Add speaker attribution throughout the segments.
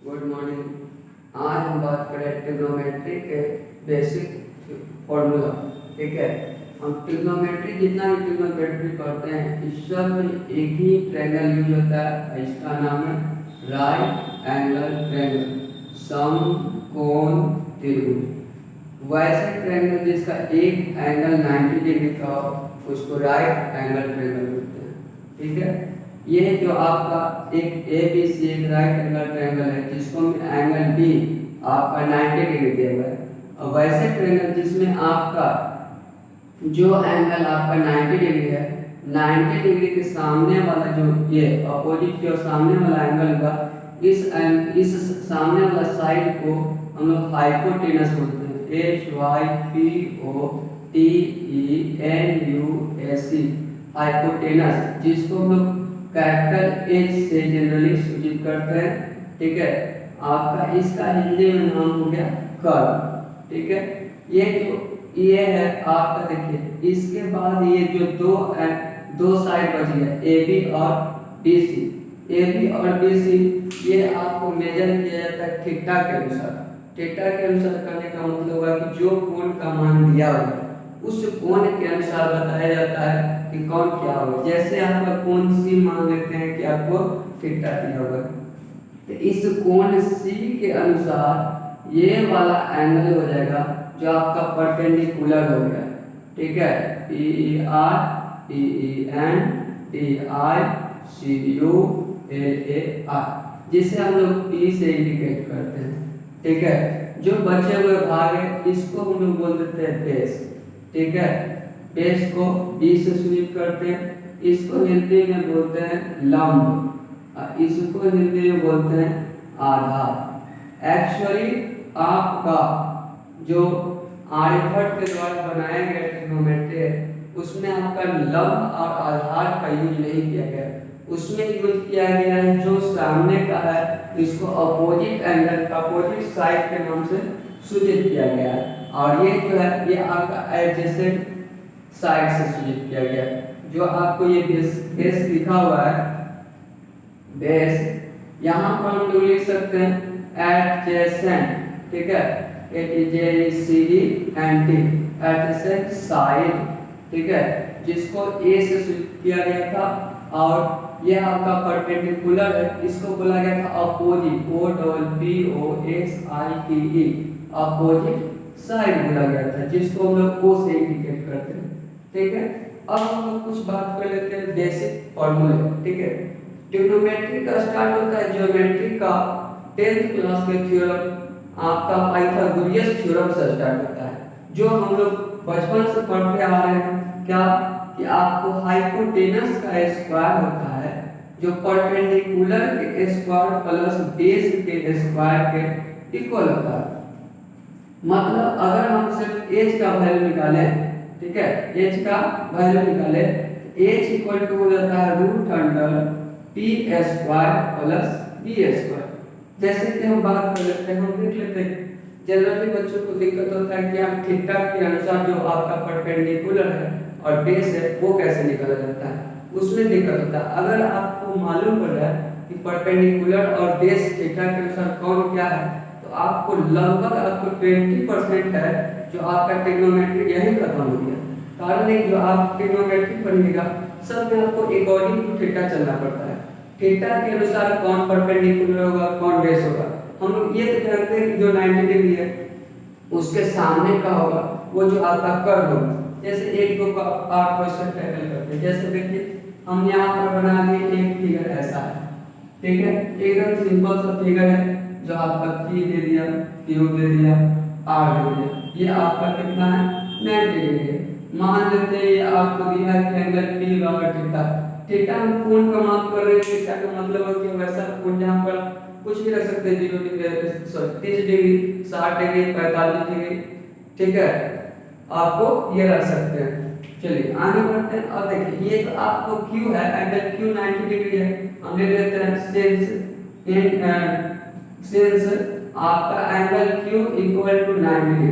Speaker 1: Good morning. आज हम बात करें ट्रिग्नोमेट्री के बेसिक फॉर्मूला। ठीक है, हम ट्रिग्नोमेट्री जितना भी ट्रिग्नोमेट्री करते हैं इस सब में एक ही ट्रायंगल यूज होता है, इसका नाम है राइट एंगल ट्रायंगल, समकोण त्रिभुज। वैसे ट्रायंगल जिसका एक एंगल 90 डिग्री का हो उसको राइट एंगल ट्रायंगल बोलते हैं। ठीक है, ये जो आपका एक ए बी सी एक राइट एंगल ट्रायंगल है जिसको एंगल बी आपका 90 डिग्री दिया हुआ है। और वैसे ट्रायंगल जिसमें आपका जो एंगल आपका 90 डिग्री है, 90 डिग्री के सामने वाला जो ये अपोजिट जो सामने वाला एंगल होगा, इस सामने वाला साइड को हम लोग हाइपोटेनस बोलते हैं। HYPOTENUS, हाइपोटेनस, जिसको हम लोग कैपिटल एच से जनरली सूचित करते हैं। ठीक है, आपका इसका हिंदी में नाम हो गया कर्व। ठीक है, ये है आपका, देखिए इसके बाद ये जो दो साइड बच गया ए बी और बी सी। ए बी और बी सी ये आपको मेजर किया जाता है थीटा के अनुसार। थीटा के अनुसार करने का मतलब हुआ कि जो कोण का मान दिया हुआ है उस कोण के अनुसार बताया जाता है कि कौन क्या होगा। जैसे आपका कोण सी मान लेते हैं कि आपको थीटा दिया होगा, तो इस कोण सी के अनुसार ये वाला एंगल हो जाएगा जो आपका परपेंडिकुलर हो गया। ठीक है, PER PEN DICULAR, जिसे हम लोग P से इंडिकेट करते हैं। ठीक है, जो बचे हुए भाग है इसको हम लोग बोल देते हैं बेस। ठीक है, बेस को बी से सूचित करते हैं, इसको हिंदी में बोलते हैं लंब, इसको हिंदी में बोलते हैं आधार। एक्चुअली आपका जो आर्यभट्ट के द्वारा बनाया गया ट्रिग्नोमेट्री है उसमें आपका लंब और आधार का यूज नहीं किया गया, उसमें यूज किया गया है जो सामने का है इसको अपोजिट एंगल अपोजिट साइड के नाम से सूचित किया गया है, और ये जो है ये आपका एडजेसेंट साइड से सूचित किया गया है। जो आपको ये बेस लिखा हुआ है, बेस यहाँ पर हम लोग लिख सकते हैं एडजेसेंट। ठीक है, ADJCENT, एडजेसेंट साइड। ठीक है, जिसको ए से सूचित किया गया था, और यह आपका परपेंडिकुलर है, इसको बोला गया था अपोजिट, OPPOSITE, अपोजिट साइड बोला गया था, जिसको हम लोग O से इंडिकेट करते हैं। ठीक है, अब हम लोग कुछ बात कर लेते हैं बेसिक फॉर्मूले। ठीक है, ट्रिग्नोमेट्री का स्टार्ट होता है ज्योमेट्री का 10th क्लास के थ्योरम आपका पाइथागोरस थ्योरम से स्टार्ट होता है, जो हम लोग बचपन से पढ़ते आ रहे हैं। क्या कि आपको हाइपोटेनस का स्क्वायर होता है जो परपेंडिकुलर के स्क्वायर प्लस बेस के स्क्वायर के इक्वल होता है। मतलब अगर हम सिर्फ एच का वैल्यू निकालें, ठीक है, एच का वैल्यू निकालें, एच इक्वल टू हो जाता है root under P square plus B square. जैसे कि हम बात कर लेते हैं, हम देख लेते हैं जनरली बच्चों को दिक्कत होता है कि आप थीटा के अनुसार जो आपका परपेंडिकुलर है और बेस है वो कैसे निकाला जाता है, उसमें दिक्कत होता है। अगर आपको मालूम पड़ रहा है कि परपेंडिकुलर और बेस थीटा के अनुसार कौन क्या है, तो आपको लगभग आपको 20% है जो आपका ट्रिग्नोमेट्री यही खत्म हो गया। कारण है जो आप ट्रिग्नोमेट्री पढ़िएगा सब में आपको अकॉर्डिंग टू थीटा चलना पड़ता है। थीटा के अनुसार कौन परपेंडिकुलर होगा कौन बेस होगा। हम लोग ये तो जानते हैं कि जो 90 डिग्री है उसके सामने का होगा वो जो आपका कर्व होगा। जैसे एक दो का आप क्वेश्चन टैकल करते हैं, जैसे देखिए हम यहाँ पर बना दिए एक फिगर ऐसा है। ठीक है, एकदम सिंपल सा फिगर है जो आपका P दे दिया, Q दे दिया, R दे दिया, ये आपका कितना है 90 डिग्री है। मान लेते हैं ये आपको दिया है कि एंगल P बराबर थीटा। थीटा हम कोण का माप कर रहे हैं, थीटा का मतलब है कि वैसा कोण जहाँ पर कुछ भी रख सकते हैं, 0 डिग्री 30 डिग्री 60 डिग्री 45 डिग्री। ठीक है, आपको ये रख सकते हैं। चलिए आगे बढ़ते हैं। और देखिए ये तो आपको Q है, एंगल Q 90 डिग्री है, हम ले लेते हैं सिंस आपका angle Q equal to 90 degree.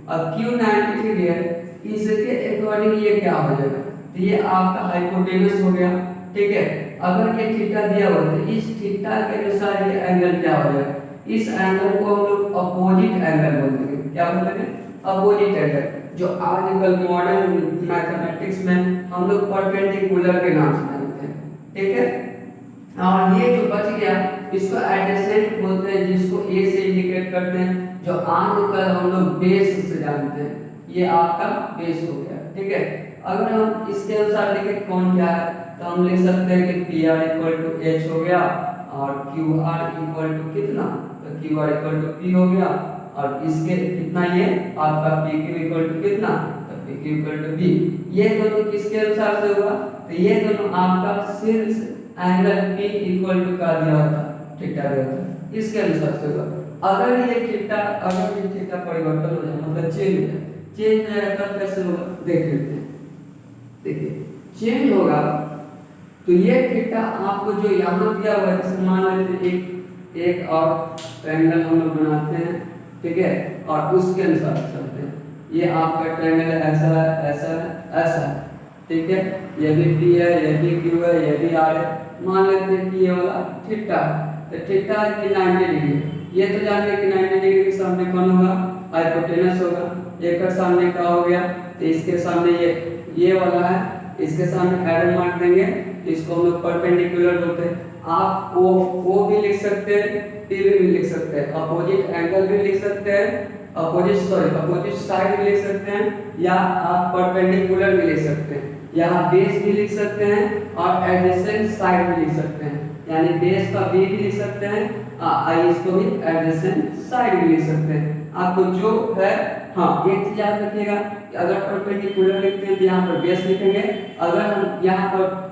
Speaker 1: अब Q 90 डिग्री है, इसके अकॉर्डिंग ये क्या हो जाएगा, तो ये आपका हाइपोटेनस हो गया। ठीक है, अगर ये थीटा दिया हुआ तो इस थीटा के अनुसार ये एंगल क्या हो जाएगा, इस एंगल को हम लोग अपोजिट एंगल बोलते हैं। क्या बोलते हैं? अपोजिट एंगल, जो आजकल मॉडर्न मैथमेटिक्स में हम लोग परपेंडिकुलर के नाम से जानते हैं, ठीक है। और ये जो बच गया इसको एडजेसेंट बोलते हैं, जिसको ए से इंडिकेट करते हैं, जो आजकल हम लोग बेस से जानते हैं। ये आपका बेस हो गया, ठीक है। अगर हम इसके अनुसार लिखें कौन क्या है, तो हम लिख सकते हैं कि P R equal to H हो गया और क्यू आर इक्वल टू कितना, तो Q R equal to P हो गया, और इसके कितना ये आपका पी क्यू इक्वल टू कितना, तो P Q equal to B. ये दोनों किसके अनुसार से हुआ, तो ये दोनों आपका सिर्फ एंगल पी इक्वल टू का दिया होता, थीटा दिया होता, इसके अनुसार से होगा। अगर ये थीटा परिवर्तन हो जाए, मतलब चेंज हो जाए, चेंज हो जाएगा तब कैसे होगा, देख लेते हैं। देखिए चेंज होगा तो ये थीटा आपको जो यहाँ दिया हुआ है, जैसे मान लेते हैं एक और ट्रायंगल हम लोग बनाते हैं, ठीक है, और उसके अनुसार चलते हैं। ये आपका ट्रायंगल ऐसा है, ऐसा है, ऐसा है, ठीक है। ये भी पी है, ये भी क्यू है, ये भी आर है। मान लेते हैं कि ये वाला थीटा, तो थीटा की 90 डिग्री, ये तो जानते हैं कि 90 डिग्री के सामने कौन होगा, हाइपोटेनस होगा। एक का सामने का हो गया, तो इसके सामने ये वाला है, इसके सामने एरो मार्क देंगे, इसको हम लोग परपेंडिकुलर बोलते हैं। आप ओ भी लिख सकते हैं, पी भी लिख सकते हैं, अपोजिट एंगल भी लिख सकते हैं, अपोजिट साइड भी लिख सकते हैं, या आप परपेंडिकुलर भी लिख सकते हैं, यहाँ बेस भी लिख सकते हैं और एडजेसेंट साइड भी लिख सकते हैं, यानी बेस का बी भी लिख सकते हैं, इसको भी एडजेसेंट साइड भी लिख सकते हैं। आपको जो है, हाँ एक चीज याद रखिएगा कि अगर परपेंडिकुलर लिखते हैं तो यहाँ पर बेस लिखेंगे, अगर हम यहाँ पर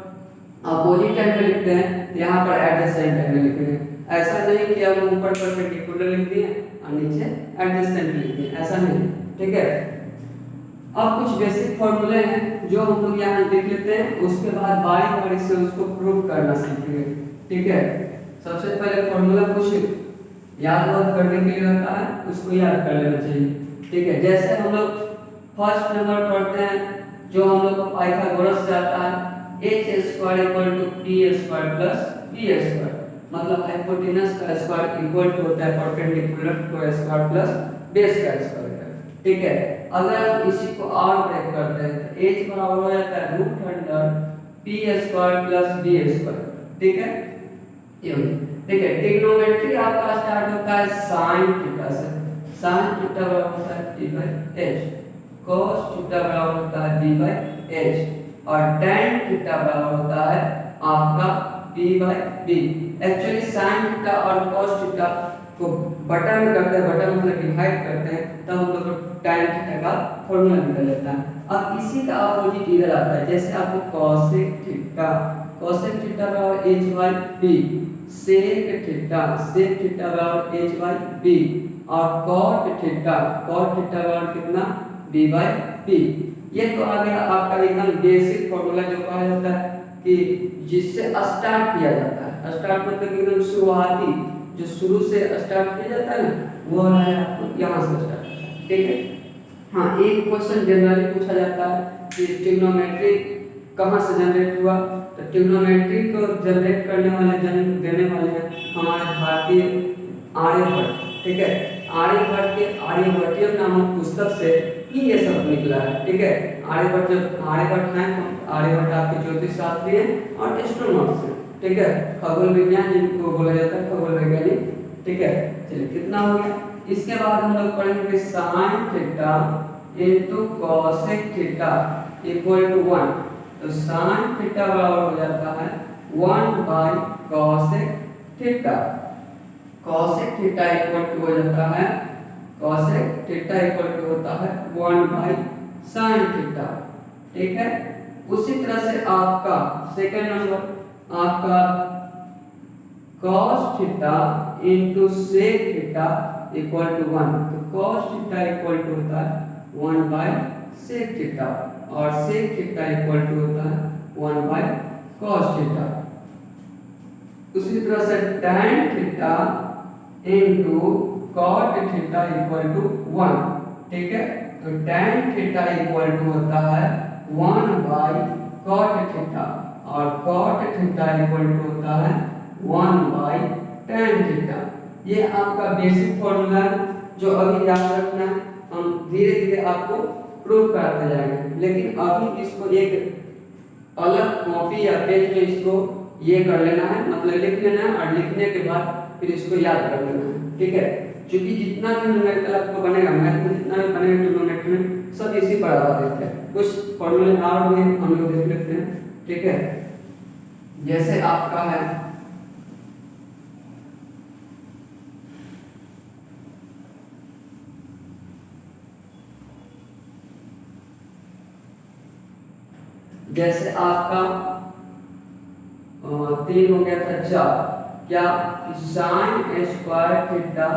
Speaker 1: अपोजिट एंगल लिखते हैं तो यहाँ पर एडजेसेंट एंगल लिखेंगे। ऐसा नहीं कि हम ऊपर परपेंडिकुलर लिख दिए और नीचे एडजेसेंट लिख दिए, ऐसा नहीं, ठीक है। अब कुछ बेसिक फॉर्मूले हैं जो हम लोग यहाँ लिख लेते हैं, उसके बाद बारी बारी से उसको प्रूव करना सीखेंगे, ठीक है। सबसे पहले फॉर्मूला कुछ याद करने के लिए होता है, उसको याद कर लेना चाहिए, ठीक है। जैसे हम लोग फर्स्ट नंबर पढ़ते हैं, जो हम लोग को पाइथागोरस से आता है, h square equal to p square plus b square, मतलब हाइपोटेनस का स्क्वायर इक्वल टू होता है perpendicular to square plus base का स्क्वायर, ठीक है। अगर हम इसी को और ब्रेक करते हैं तो h बराबर हो जाता है root under p square plus b square, ठीक है। ये ठीक है। ट्रिग्नोमेट्री आपका स्टार्ट होता है sin थीटा से, sin थीटा बराबर होता है p by h, cos theta बराबर होता है b बाय h, और tan थीटा बराबर होता है आपका p by b। Actually sin theta और cos थीटा को बटा में करते हैं, बटा मतलब डिवाइड करते हैं, तब हम लोग tan थीटा का फॉर्मूला निकल लेता है। अब इसी का अपोजिट इधर आता है, जैसे आपको cosec थीटा बराबर h by b, sec theta बराबर h बाय b, और cot थीटा बराबर कितना, b बाय b। ये तो आ गया आपका एकदम बेसिक फॉर्मूला जो कहा जाता है कि जिससे स्टार्ट किया जाता है। स्टार्ट मतलब एकदम शुरुआती, जो शुरू से स्टार्ट किया जाता है ना, वो है आपको यहाँ से स्टार्ट, ठीक है। हाँ, एक क्वेश्चन जनरली पूछा जाता है कि ट्रिग्नोमेट्री कहाँ से जनरेट हुआ, तो ट्रिग्नोमेट्री को जनरेट करने वाले जन्म देने वाले हैं हमारे भारतीय आर्यभट्ट, ठीक है। आर्यभट्ट के आर्यभट्टियम नामक पुस्तक से ही ये सब निकला है, ठीक है। आर्यभट्ट हैं तो आर्यभट्ट आपके ज्योतिष शास्त्री हैं और एस्ट्रोनॉट्स हैं, ठीक है। खगोल विज्ञान जिनको बोला जाता है खगोल वैज्ञानिक, ठीक है। चलिए कितना हो गया। इसके बाद हम लोग पढ़ेंगे sin theta into cosec theta equal to 1, तो sin थीटा बराबर हो जाता है 1 by cosec theta. cosec theta equal to हो जाता है, cosec थीटा इक्वल टू होता है 1 बाय sin थीटा, ठीक है। उसी तरह से आपका सेकंड नंबर आपका cos theta into sec theta equal to 1, तो cos थीटा इक्वल टू होता है 1 बाय sec थीटा, और sec थीटा इक्वल टू होता है 1 बाय cos थीटा। उसी तरह से tan theta into cot theta equal to 1, ठीक है। तो tan थीटा इक्वल टू होता है 1 बाय cot थीटा, और cot थीटा इक्वल टू होता है 1 बाय tan थीटा, ये आपका बेसिक फॉर्मूला है जो अभी याद रखना है। हम धीरे धीरे आपको प्रूव कराते जाएंगे, लेकिन अभी इसको एक अलग कॉपी या पेज में इसको ये कर लेना है, मतलब लिख लेना है, और लिखने के बाद फिर इसको याद कर लेना है, ठीक है। क्योंकि जितना भी न्यूमेरिकल आपको बनेगा, मैथ में जितना भी बनेगा ट्रिग्नोमेट्री में, सब इसी पर आधारित है। कुछ फॉर्मूले और भी हम लोग देख लेते हैं, ठीक है। जैसे आपका है जैसे आपका 3 हो गया था 4, क्या sine square theta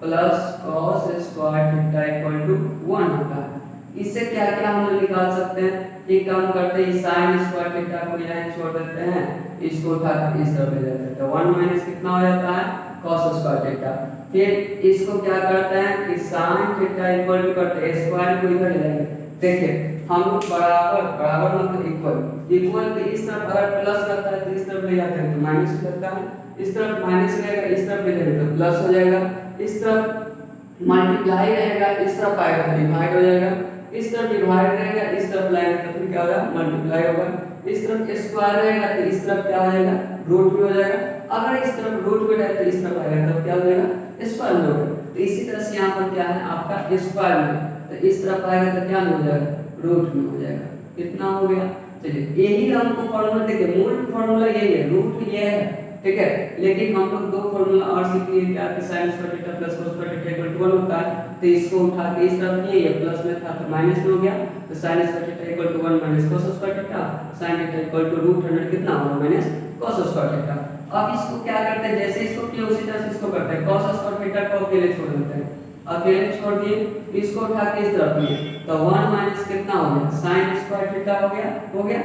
Speaker 1: plus cos square theta equal to 1 होता है। इससे क्या क्या हम लोग निकाल सकते हैं, एक काम करते हैं, साइन स्क्वायर थीटा को यहाँ छोड़ देते हैं, इसको उठाकर इस तरफ ले जाते हैं, तो 1 माइनस कितना हो जाता है कॉस स्क्वायर थीटा। फिर इसको क्या करते हैं कि साइन थीटा इक्वल टू करते हैं, स्क्वायर को इधर ले जाएंगे। देखिए हम लोग बराबर बराबर मतलब इक्वल इक्वल के इस तरफ अगर प्लस रहता है तो इस तरफ ले जाते हैं तो माइनस लगता है, इस तरफ माइनस रहेगा, इस तरफ ले जाएंगे तो प्लस हो जाएगा, इस तरफ मल्टीप्लाई रहेगा, इस तरफ आएगा तो डिवाइड हो जाएगा, इस तरफ डिवाइड रहेगा, इस तरफ लाएंगे तो फिर क्या होगा मल्टीप्लाई होगा, इस तरफ स्क्वायर रहेगा तो इस तरफ क्या हो जाएगा रूट में हो जाएगा, अगर इस तरफ रूट में रहे तो इस तरफ आएगा तो क्या हो जाएगा स्क्वायर में होगा। तो इसी तरह से यहाँ पर क्या है आपका स्क्वायर में, तो इस तरफ आएगा तो क्या में हो जाएगा रूट में हो जाएगा। कितना हो गया, चलिए यही हमको फॉर्मूला, देखिए मूल फॉर्मूला यही है, रूट ये है, ठीक है। लेकिन हम लोग दो फॉर्मूला और सीख लिए, क्या कि sin square theta plus cos square theta equal to 1 होता है, तो इसको उठा के इस तरफ किए, ये प्लस में था तो माइनस में हो गया, तो sin square theta equal to 1 minus cos square theta, sin theta equal to root 100 कितना होगा माइनस cos स्क्वायर थीटा। अब इसको क्या करते हैं, जैसे इसको किया उसी तरह से इसको करते हैं, cos स्क्वायर थीटा को अकेले छोड़ देते हैं, अकेले छोड़ दिए, इसको उठा के इस तरफ लिए, तो 1 माइनस कितना हो गया sin स्क्वायर थीटा हो गया, हो गया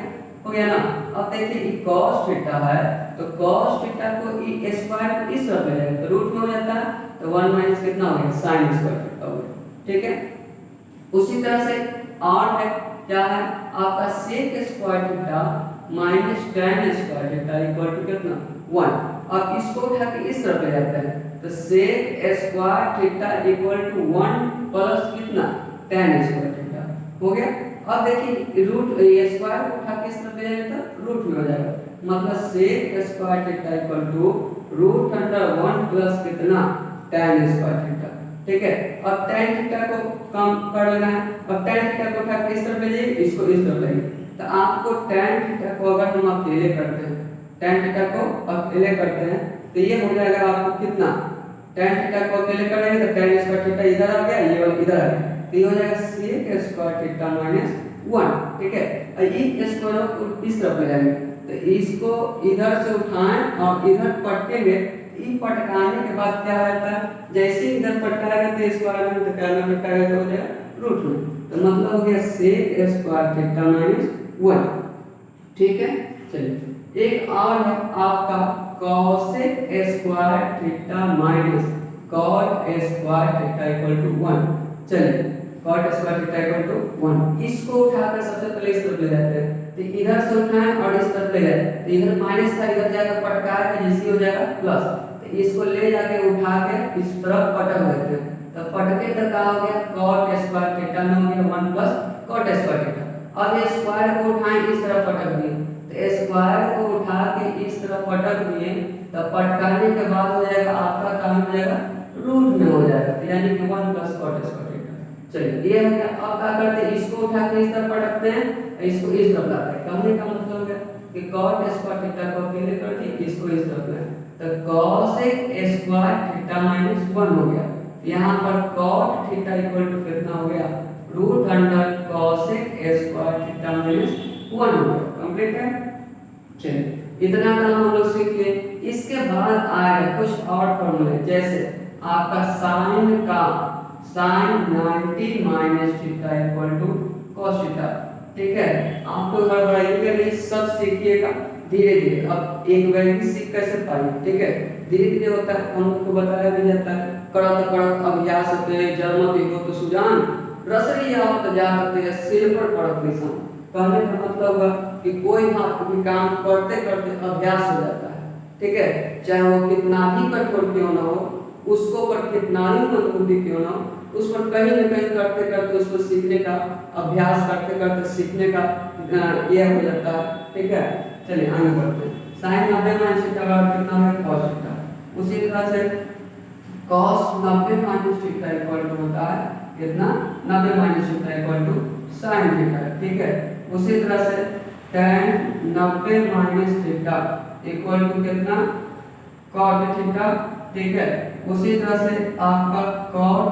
Speaker 1: हो गया ना। अब देखिए ये cos थीटा है, तो cos थीटा को ई स्क्वायर को इस तरफ ले जाएंगे तो रूट में हो जाता है, तो 1 माइनस कितना हो गया sin स्क्वायर थीटा हो गया, ठीक है। उसी तरह से और है, क्या है आपका sec square theta minus tan square theta equal to कितना 1। अब इसको उठा के इस तरफ ले जाते हैं, तो sec square theta equal to 1 plus कितना tan स्क्वायर थीटा हो गया। अब देखिए रूट ये स्क्वायर को उठा के इस तरफ ले जाएंगे तो रूट में हो जाएगा, मतलब sec square theta equal to root under 1 plus कितना tan स्क्वायर थीटा, ठीक है। अब tan थीटा को कम कर लेना है, अब tan थीटा को उठा के इस तरफ ले जाइए, इसको इस तरफ लेंगे, तो आपको tan थीटा को अगर हम अकेले करते हैं, tan थीटा को अकेले करते हैं तो ये हो जाएगा आपको कितना, tan थीटा को अकेले करेंगे तो tan स्क्वायर थीटा इधर आ गया, ये वाला इधर आ गया, तो ये हो जाएगा sec स्क्वायर थीटा माइनस 1, ठीक है। और ये स्क्वायर को इस तरफ ले जाएंगे, तो इसको इधर से उठाएं और इधर पटकेंगे, ई पटकाने के बाद क्या होता है, जैसे इधर पटकाएगा तो स्क्वायर में, तो क्या में पटकाएगा तो हो जाएगा रूट में, तो मतलब हो गया sec स्क्वायर थीटा माइनस 1, ठीक है। चलिए एक और है आपका cosec square theta minus cot square theta equal to 1। चलिए cot square theta equal to 1, इसको उठाकर सबसे पहले इस तरफ ले जाते हैं, तो इधर से उठाएं और इस तरफ ले जाए, तो इधर माइनस था, इधर जाकर पटका के जिससे हो जाएगा प्लस, तो इसको ले जाके उठा के इस तरफ पटक देते हैं, तो पटके तो क्या हो गया cot स्क्वायर थीटा में हो गया 1 प्लस cot स्क्वायर थीटा। अब ये स्क्वायर को उठाएं इस तरफ पटक दिए, तो स्क्वायर को उठा के इस तरफ पटक दिए, तो पटकाने के बाद हो जाएगा आपका काम हो जाएगा रूट में हो जाएगा, तो यानी कि 1 प्लस cot स्क्वायर थीटा। चलिए ये हो गया। अब क्या करते हैं, इसको उठा के इस तरफ पटकते हैं, इसको इस तरफ लाते हैं, कहने का मतलब हो गया कि cot स्क्वायर थीटा को अकेले कर दिए, इसको इस तरफ लाए, तो cosec स्क्वायर थीटा माइनस 1 हो गया। यहाँ पर cot थीटा इक्वल टू कितना हो गया root under cosec square theta minus 1 हो गया, कंप्लीट है। चलिए इतना काम हम लोग सीख लिए। इसके बाद आएगा कुछ और फॉर्मूले, जैसे आपका साइन का sine 90 minus theta equal to cos theta, ठीक है। आपको हड़बड़ाइएगा नहीं, सब सीखिएगा धीरे धीरे। अब एक वैल्यू सीख कैसे पाइए, ठीक है, धीरे धीरे होता है, हम लोग को बताया भी जाता है। कड़क कड़क अभ्यास होते हैं, जन्मत हो तो सुजान रसरी आवत जात है सिर पर पड़त निशान। कहने का मतलब है कि कोई भी काम करते करते अभ्यास हो जाता है, ठीक है, चाहे वो कितना भी कठोर क्यों ना हो, उसको पर कितना ही मंदबुद्धि क्यों ना हो, उस पर कहीं ना कहीं करते करते उसको सीखने का अभ्यास करते करते सीखने का ये हो जाता है। ठीक है, चलिए आगे बढ़ते हैं। साइन 90 माइनस थीटा बराबर कितना है, cos थीटा। उसी तरह से cos 90 minus theta equal to होता है कितना, 90 minus theta equal to sin theta. ठीक है, उसी तरह से tan 90 minus theta equal to कितना, cot थीटा। ठीक है, उसी तरह से आपका cot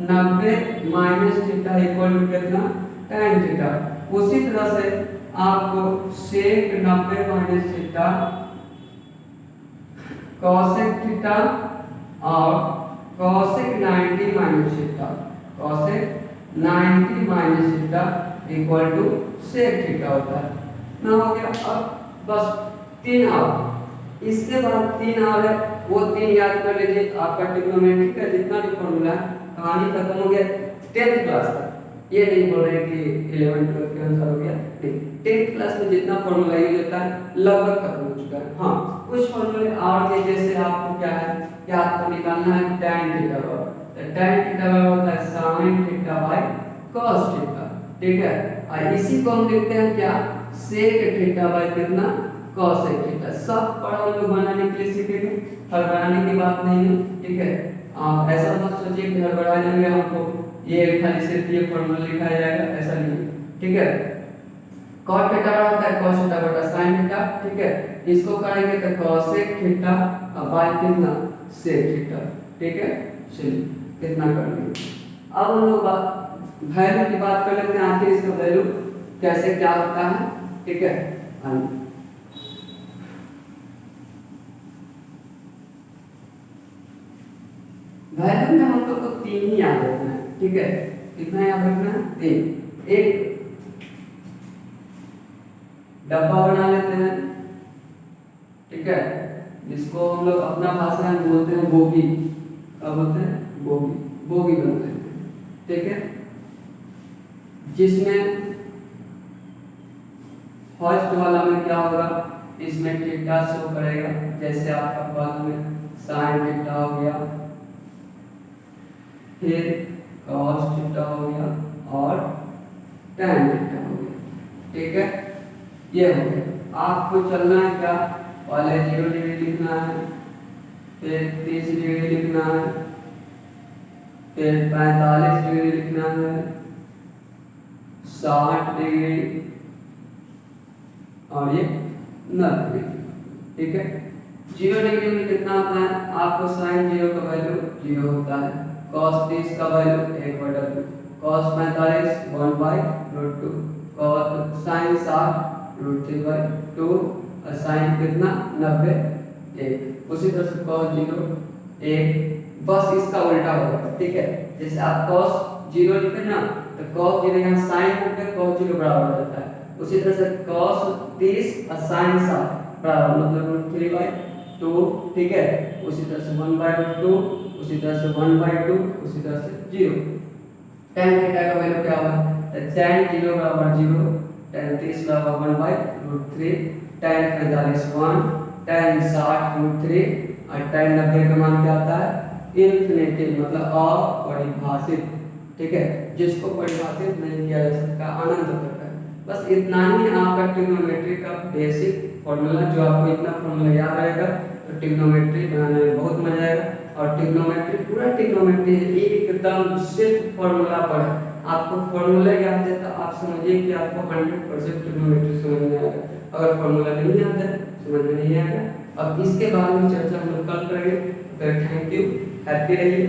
Speaker 1: 90 minus theta equal to कितना, tan थीटा। उसी तरह से आपको sec 90 minus theta cosec theta और cosec 90 minus theta, cosec 90 minus theta equal to sec theta होता है ना। हो गया, अब बस 3 आवर, इसके बाद 3 आवर है वो 3 याद कर लीजिए। आपका ट्रिग्नोमेट्री का जितना भी फॉर्मूला है कहानी खत्म हो गया 10th क्लास तक। ये नहीं बोल रहे कि 11 12 के अनुसार हो गया, नहीं, 10th क्लास में जितना फॉर्मूला यूज होता है लगभग खत्म हो चुका है। हाँ, कुछ फॉर्मूले और के जैसे आपको क्या है कि आपको निकालना है tan थीटा बराबर, तो tan थीटा बराबर होता है sin theta by cos theta. ठीक है, और इसी को हम लिखते हैं क्या, sec थीटा बाय कितना, cosec थीटा। सब पढ़ा हम लोग बनाने के लिए सीखेंगे, हड़बड़ाने की बात नहीं है। ठीक है, आप ऐसा मत सोचिए कि हड़बड़ा लेंगे हमको ये खाली सिर्फ ये फॉर्मूला लिखा जाएगा, ऐसा नहीं। ठीक है, cot थीटा होता है cos थीटा बटा sin थीटा। ठीक है, इसको करेंगे तो cosec थीटा बाय कितना, sec थीटा। ठीक है, चलिए कितना कर लेंगे। अब हम लोग वैल्यू की बात कर लेते हैं, आखिर इसका वैल्यू कैसे क्या होता है। ठीक है, वैल्यू में हम लोग को 3 ही याद रखना है। ठीक है, कितना याद रखना है, 3। एक डब्बा बना लेते हैं, ठीक है, जिसको हम लोग अपना भाषा में बोलते हैं बोगी। क्या बोलते हैं, बोगी, बोगी बोलते हैं। ठीक है, जिसमें फर्स्ट वाला में क्या होगा, इसमें थीटा शो करेगा, जैसे आपका बाद में sin थीटा हो गया, फिर cos थीटा हो गया और tan थीटा हो गया। ठीक है, ये हो गया। आपको चलना है क्या, पहले 0 डिग्री लिखना है, फिर 30 डिग्री लिखना है, फिर 45 डिग्री लिखना है, 60 डिग्री और ये 90 डिग्री। ठीक है, 0 डिग्री में कितना होता है, आपको sin 0 का वैल्यू 0 होता है, cos 30 का वैल्यू 1/2, cos 45 1/√2, cos sin 60 √3/2 और sin कितना 90 1। उसी तरह से cos 0 1, बस इसका उल्टा होगा। ठीक है, जैसे आप cos 0 लिखे ना तो cos 0 यहाँ sin होकर cos 0 बराबर हो जाता है। उसी तरह से cos 30 और sin 60 बराबर मतलब √3/2। ठीक है, उसी तरह से 1/2, उसी तरह से 1/2, उसी तरह से 0। tan थीटा का वैल्यू क्या होगा, tan 0 बराबर 0, tan 30 बराबर 1/√3, tan 45 1, tan 60 √3 और tan 90 का मान क्या आता है, इन्फिनिटी मतलब अपरिभाषित। ठीक है, जिसको परिभाषित नहीं किया जा सकता, अनंत तक है। बस इतना ही आपका ट्रिग्नोमेट्री का बेसिक फॉर्मूला, जो आपको इतना फॉर्मूला याद रहेगा तो ट्रिग्नोमेट्री बनाने में बहुत मजा आएगा। और ट्रिग्नोमेट्री पूरा ट्रिग्नोमेट्री एकदम सिर्फ फॉर्मूला पर है। आपको फॉर्मूला याद है तो आप समझिए कि आपको 100% ट्रिग्नोमेट्री समझ में आएगा। अगर फॉर्मूला नहीं याद है समझ में नहीं आएगा। अब इसके बारे में चर्चा हम लोग कल करेंगे। थैंक यू, हैप्पी रहिए।